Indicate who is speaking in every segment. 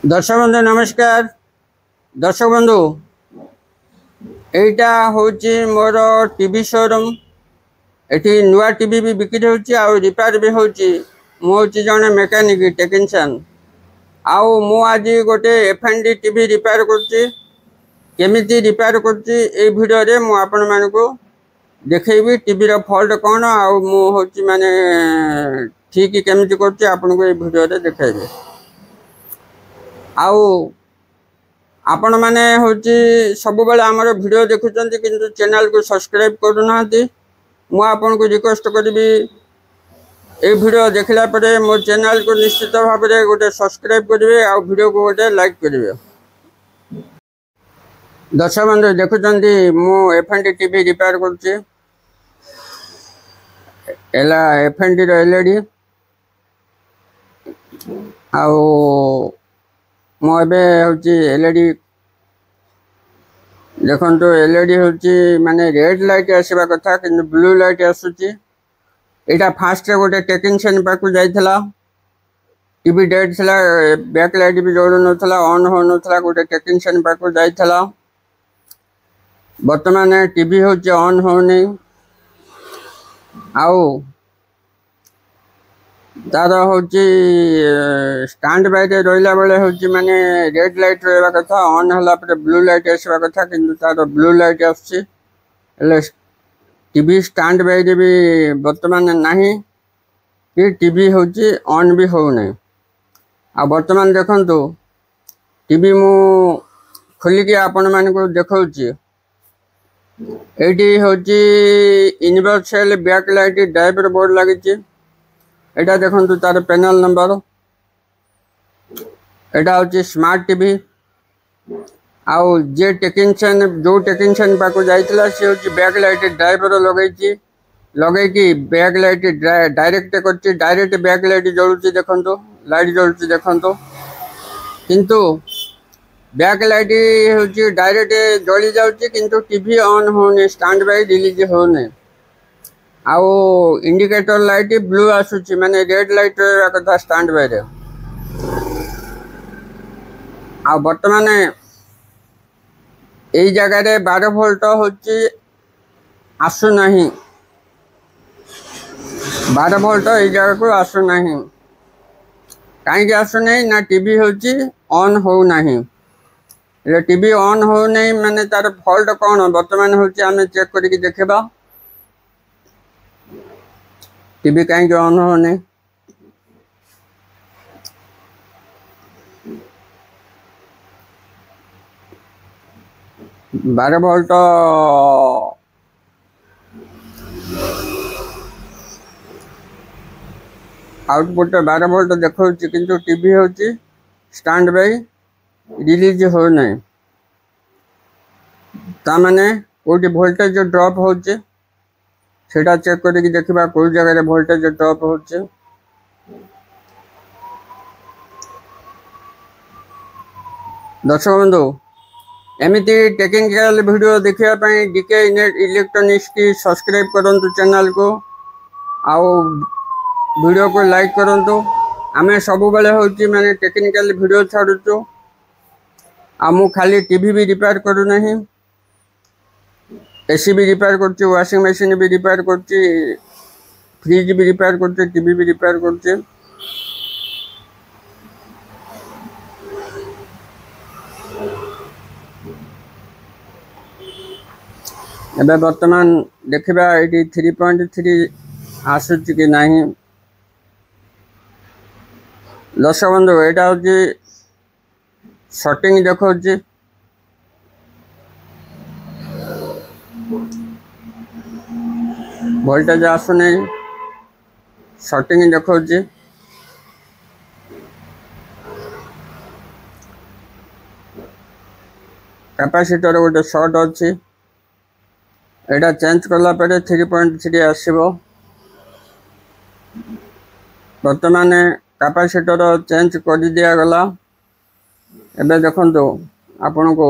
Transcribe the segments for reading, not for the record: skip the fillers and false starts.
Speaker 1: दर्शक बंधु नमस्कार। दर्शक बंधु एटा होची मोर टीवी शोरूम। एठी नुआ टीवी भी बिक्री होची आ रिपेयर भी होची। मु होची जने मेकानिक टेक्नीशियन। आउ मु आज गोटे एफएनडी टीवी रिपेयर करची। केमिति रिपेयर करची ए वीडियो रे मु आपन मानको देखैबी टीवी रो फॉल्ट कोन आउ मु होची माने ठीक केमिति करची आपन को ए वीडियो रे देखैबी। आउ आपण माने होची सब बेले हमर वीडियो देखुचंती किंतु चैनल को सब्सक्राइब करू नांती। मु आपन को रिक्वेस्ट करबी ए वीडियो देखला परे मो चैनल को निश्चित भाव रे गोटे सब्सक्राइब करिवे आ वीडियो को गोटे लाइक करिवे। दर्शक बंधु देखुचंती मु एफएनडी टीवी रिपेयर करची। एला एफएनडी रो एलईडी आउ मो एबे होची एलईडी देखंतो एलईडी होची माने रेड लाइट आसीबा कथा किंतु ब्लू लाइट आसुची। एटा फास्ट रे गोटे टेक्नीशियन पाकु जाइथला। टीवी डेड थला, बैक लाइट भी जोड़ नथला, ऑन हो नथला, गोटे टेक्नीशियन पाकु जाइथला। वर्तमान टीवी होची ऑन हो नै आउ तार होची स्टैंड बाय रे रोइला बेले होची माने रेड लाइट रहबा कथा, ऑन हला पर ब्लू लाइट आसीबा कथा किंतु तार ब्लू लाइट आछी। एले टीवी स्टैंड बाय रे भी वर्तमान नाही कि टीवी होची ऑन भी हो नै। आ वर्तमान देखंतु टीवी मु खोली के आपन मान को देखौची। एटी होची universal back light driver board लागिची। एटा देखंतु तार पैनल नंबर। एटा होची स्मार्ट टीवी। आउ जे टेक्नीशियन जो टेक्नीशियन पाको जाइतला से होची बैक लाइट ड्राइवर लगैची। लगै की बैक लाइट डायरेक्ट करची। डायरेक्ट बैक लाइट जळुची देखंतु, लाइट जळुची देखंतु। किंतु बैक लाइट होची डायरेक्ट जळी जाउची किंतु टीवी ऑन होने, स्टैंड बाय रिलीज होने। आउ इंडिकेटर लाइट ब्लू आसुची माने रेड लाइट रा कथा स्टैंड बाय रे। आ वर्तमान एई जगह रे 12 वोल्ट होची आसु नाही। 12 वोल्ट एई जगह को आसु नाही। काहे के आसु नाही ना टीवी होची ऑन हो नाही। ले टीवी ऑन हो नहीं माने तार फॉल्ट कोन वर्तमान होची हमें चेक करिक देखबा। टीवी कहीं ऑन हो नहीं। बारह वोल्ट आउटपुट 12 वोल्ट देखो किंतु टीवी होची स्टैंड बाय रिलीज हो नहीं। ता माने कोटी वोल्टेज ड्रॉप होची सेटा चेक करके देखबा कोई जगह रे वोल्टेज ड्रॉप होचे। दर्शक बंधु एमिति टेक्निकल वीडियो देखिया पई डीके नेट इलेक्ट्रॉनिक्स की सब्सक्राइब करंतु चैनल को आउ वीडियो को लाइक करंतु। आमे सब बेले होची माने टेक्निकल वीडियो छाडुचो। आ मु खाली टीवी भी रिपेयर करू नहीं, एसी भी रिपेयर करती, वॉशिंग मशीन भी रिपेयर करती, फ्रिज भी रिपेयर करती, टीवी भी रिपेयर करती। एबे वर्तमान देखबा एटी 3.3 आसुची कि नहीं। दर्शक बंधु एटा होची सेटिंग देखौची। वोल्टेज आसु नहीं, सेटिंग देखौची। कैपेसिटर गोटे शॉर्ट अच्छी। एटा चेंज करला परे 3.3 आसीबो। वर्तमान कैपेसिटर चेंज कर दिया गला। एबे देखंतु आपन को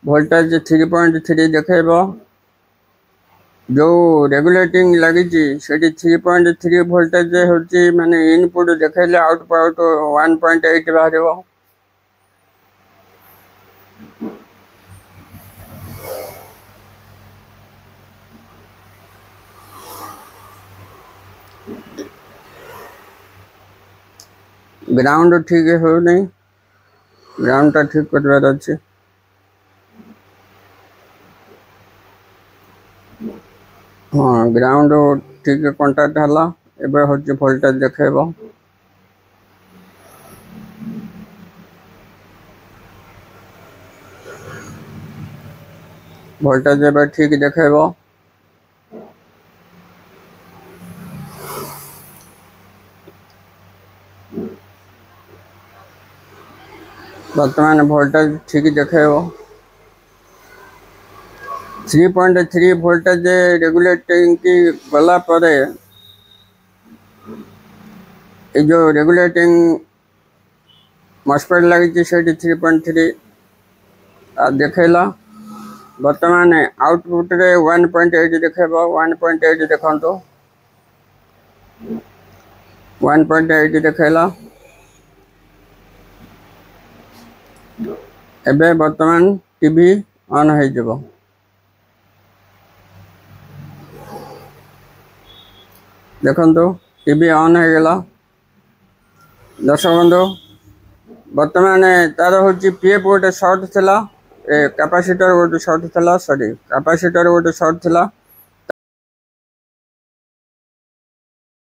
Speaker 1: वोल्टेज 3.3 देखेबो। जो रेगुलेटिंग लगी 3.3 वोल्टेज होची माने इनपुट देखैले आउटपुट 1.8 बाहर। ग्राउंड ठीक हो नहीं, ग्राउंडटा ठीक करवार अच्छे। हाँ ग्राउंड ठीक कंटाक्ट है एबे हूँ भोल्टेज देखेब। भोल्टेज एबे ठीक देखेब। बर्तमान भोल्टेज ठीक देखेब। 3.3 वोल्टेज रेगुलेटिंग की गला पर जो रेगुलेटिंग मॉस्फेट लगी से 3.3 देखेला। बर्तमान आउटपुट रे 1.8 देखेब। 1.8 देखो 1.8 देखेला। एबे बर्तमान टीवी ऑन हो जब। देखो टीवी ऑन हो गला। दर्शक बंधु बर्तमान तार हूँ पीएफ गोटे सर्ट थिला, कैपेसिटर गोटे सर्ट थिला, सॉरी कैपेसिटर गोटे सर्ट थिला।